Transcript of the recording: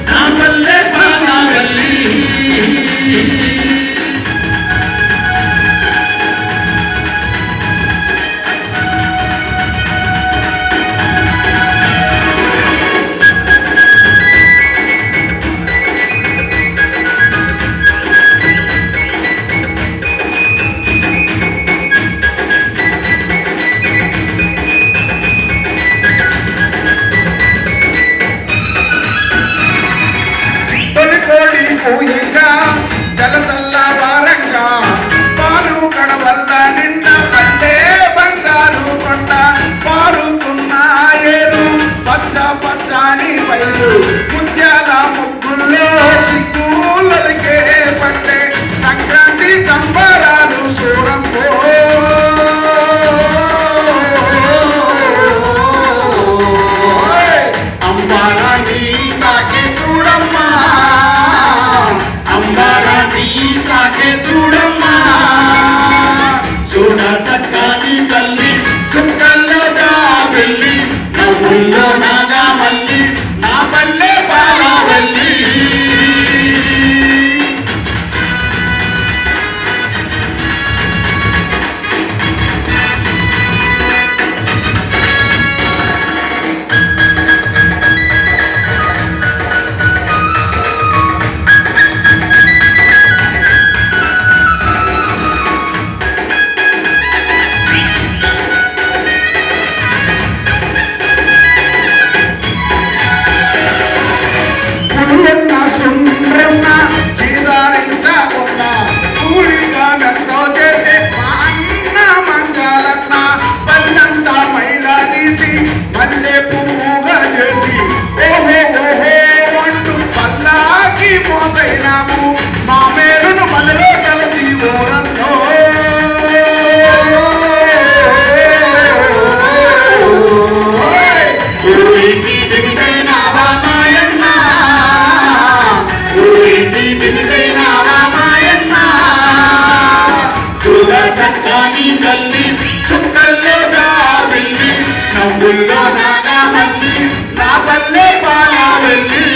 నా పల్లె బాలవెల్లి పూయంగా జలతల్ల వారంగా పాలు కడవల్ల నిండ పల్లె బంగారు కొండ పారుతున్న ఏరు పచ్చ పచ్చని పైరు ముత్యాల ముగ్గుల్లో సిగ్గులకే పల్లె సంక్రాంతి సంబరాలు చూడంబో అంబారాన్ని తాకి చూడమ్మా తాకే చూడమ్మా చూడ చక్కని తల్లి చుక్కల్లో వెళ్ళి నవ్వుల్లో నాగా మల్లి నా పల్లె బాలవెల్లి మల్లె పువ్వుగా చేసి ఓహో ఓహో అంటూ పల్లాకి మోతైనాము మా మేలును మనలో కలిసి ఓరంతో ఊరికి దిగిపోయినావా మాయన్న ఊరికి దిగిపోయినావా మాయన్న చూడ చక్కని తల్లి చుక్కల్లో వెళ్ళి నవ్వుల్లో నాగా మల్లి నా పల్లె బాలవెల్లి